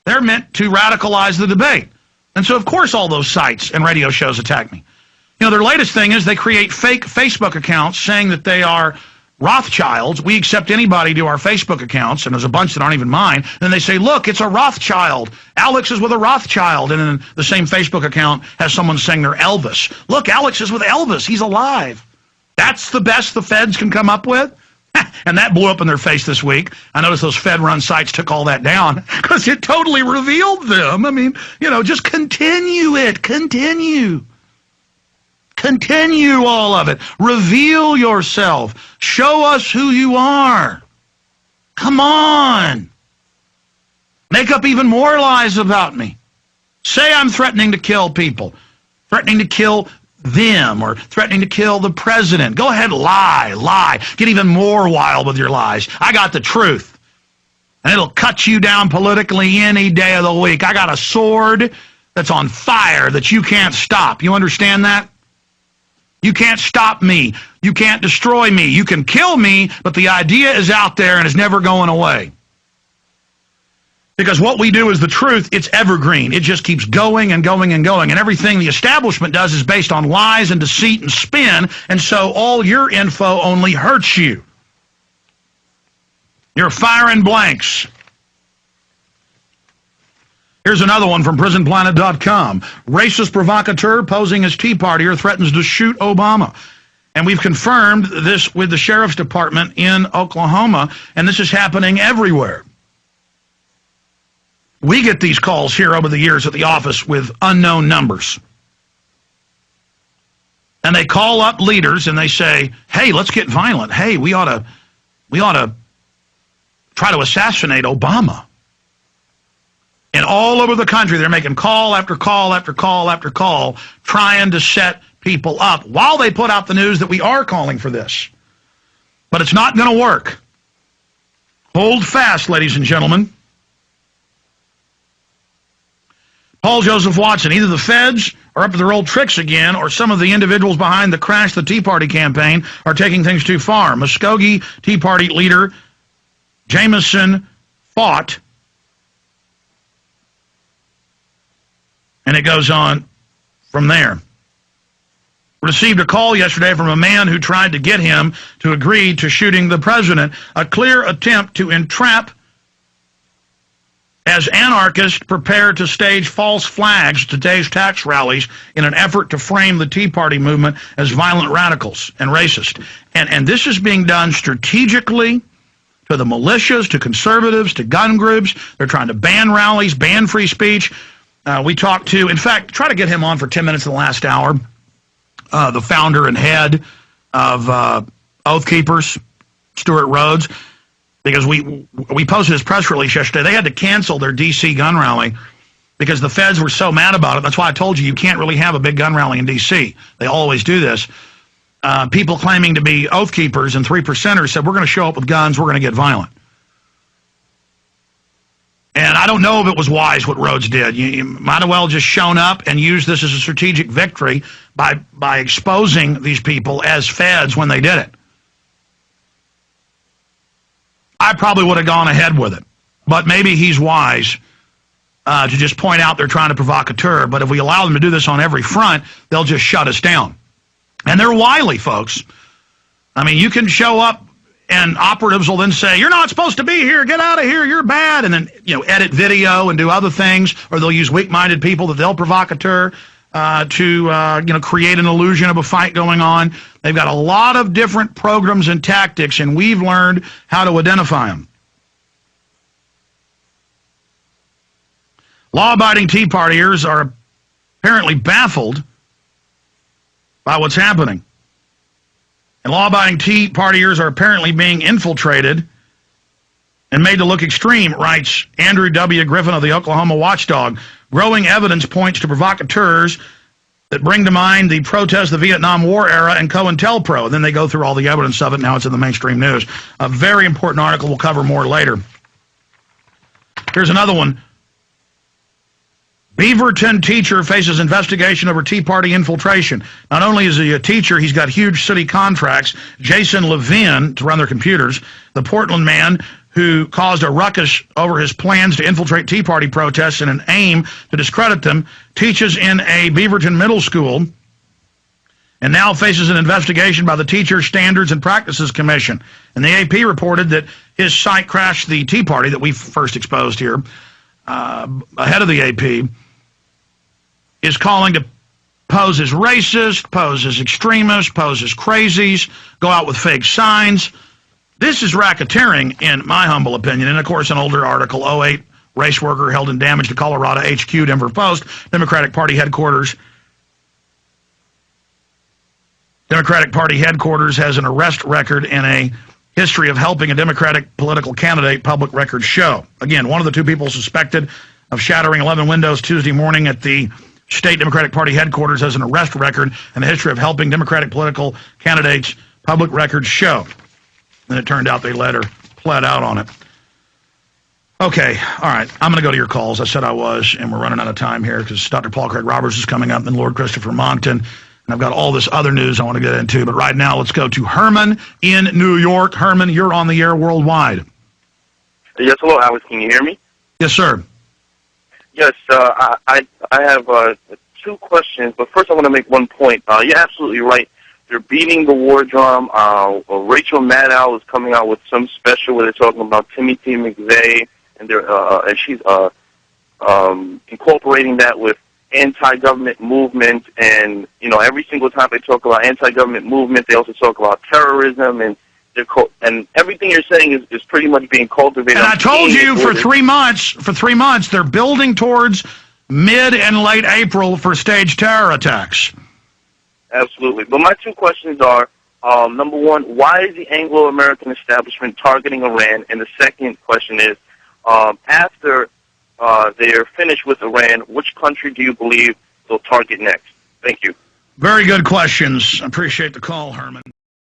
They're meant to radicalize the debate. And so, of course, all those sites and radio shows attack me. You know, their latest thing is they create fake Facebook accounts saying that they are Rothschilds. We accept anybody to our Facebook accounts, and there's a bunch that aren't even mine. And then they say, look, it's a Rothschild. Alex is with a Rothschild. And then the same Facebook account has someone saying they're Elvis. Look, Alex is with Elvis. He's alive. That's the best the feds can come up with? And that blew up in their face this week. I noticed those Fed-run sites took all that down because it totally revealed them. I mean, you know, just continue it. Continue all of it. Reveal yourself. Show us who you are. Come on. Make up even more lies about me. Say I'm threatening to kill people, threatening to kill them, or threatening to kill the president. Go ahead, lie. Get even more wild with your lies. I got the truth. And it'll cut you down politically any day of the week. I got a sword that's on fire that you can't stop. You understand that? You can't stop me. You can't destroy me. You can kill me, but the idea is out there and is never going away. Because what we do is the truth. It's evergreen. It just keeps going and going and going. And everything the establishment does is based on lies and deceit and spin. And so all your info only hurts you. You're firing blanks. Here's another one from prisonplanet.com. Racist provocateur posing as Tea Partier threatens to shoot Obama. And we've confirmed this with the Sheriff's Department in Oklahoma, and this is happening everywhere. We get these calls here over the years at the office with unknown numbers. And they call up leaders and they say, hey, let's get violent. Hey, we ought to try to assassinate Obama. And all over the country, they're making call after call after call after call, trying to set people up while they put out the news that we are calling for this. But it's not going to work. Hold fast, ladies and gentlemen. Paul Joseph Watson, either the feds are up to their old tricks again, or some of the individuals behind the Crash the Tea Party campaign are taking things too far. Muskogee Tea Party leader Jameson fought. And it goes on from there. Received a call yesterday from a man who tried to get him to agree to shooting the president, a clear attempt to entrap as anarchists prepare to stage false flags at today's tax rallies in an effort to frame the Tea Party movement as violent radicals and racist. And this is being done strategically to the militias, to conservatives, to gun groups. They're trying to ban rallies, ban free speech. We talked to, in fact, try to get him on for 10 minutes in the last hour, the founder and head of Oath Keepers, Stuart Rhodes, because we posted his press release yesterday. They had to cancel their D.C. gun rally because the feds were so mad about it. That's why I told you can't really have a big gun rally in D.C. They always do this. People claiming to be Oath Keepers and 3%ers said, we're going to show up with guns, we're going to get violent. And I don't know if it was wise what Rhodes did. You might have well just shown up and used this as a strategic victory by exposing these people as feds when they did it. I probably would have gone ahead with it. But maybe he's wise to just point out they're trying to provocateur. But if we allow them to do this on every front, they'll just shut us down. And they're wily, folks. I mean, you can show up and operatives will then say, you're not supposed to be here, get out of here, you're bad, and then edit video and do other things, or they'll use weak-minded people that they'll provocateur to create an illusion of a fight going on. They've got a lot of different programs and tactics, and we've learned how to identify them. Law-abiding Tea Partiers are apparently baffled by what's happening. And law-abiding Tea Partiers are apparently being infiltrated and made to look extreme, writes Andrew W. Griffin of the Oklahoma Watchdog. Growing evidence points to provocateurs that bring to mind the protests of the Vietnam War era and COINTELPRO. And then they go through all the evidence of it. Now it's in the mainstream news. A very important article. We'll cover more later. Here's another one. Beaverton teacher faces investigation over Tea Party infiltration. Not only is he a teacher, he's got huge city contracts. Jason Levin, to run their computers, the Portland man who caused a ruckus over his plans to infiltrate Tea Party protests in an aim to discredit them, teaches in a Beaverton middle school and now faces an investigation by the Teacher Standards and Practices Commission. And the AP reported that his site crashed the Tea Party that we first exposed here, ahead of the AP, is calling to pose as racist, pose as extremist, pose as crazies, go out with fake signs. This is racketeering, in my humble opinion. And, of course, an older article, '08 race worker held in damage to Colorado HQ, Denver Post, Democratic Party headquarters. Democratic Party headquarters has an arrest record and a history of helping a Democratic political candidate, public records show. Again, one of the two people suspected of shattering 11 windows Tuesday morning at the state Democratic Party headquarters has an arrest record and a history of helping Democratic political candidates, public records show. And it turned out they pled out on it. Okay, all right, I'm going to go to your calls. I said I was, and we're running out of time here because Dr. Paul Craig Roberts is coming up and Lord Christopher Monckton. And I've got all this other news I want to get into. But right now, let's go to Herman in New York. Herman, you're on the air worldwide. Yes, hello, Alex. Can you hear me? Yes, sir. Yes, I have two questions. But first, I want to make one point. You're absolutely right. They're beating the war drum. Rachel Maddow is coming out with some special where they're talking about Timothy McVeigh, and she's incorporating that with anti-government movement. And every single time they talk about anti-government movement, they also talk about terrorism, and and everything you're saying is pretty much being cultivated. And I told you for 3 months, they're building towards mid and late April for staged terror attacks. Absolutely. But my two questions are, number one, why is the Anglo-American establishment targeting Iran? And the second question is, after they're finished with Iran, which country do you believe they'll target next? Thank you. Very good questions. I appreciate the call, Herman.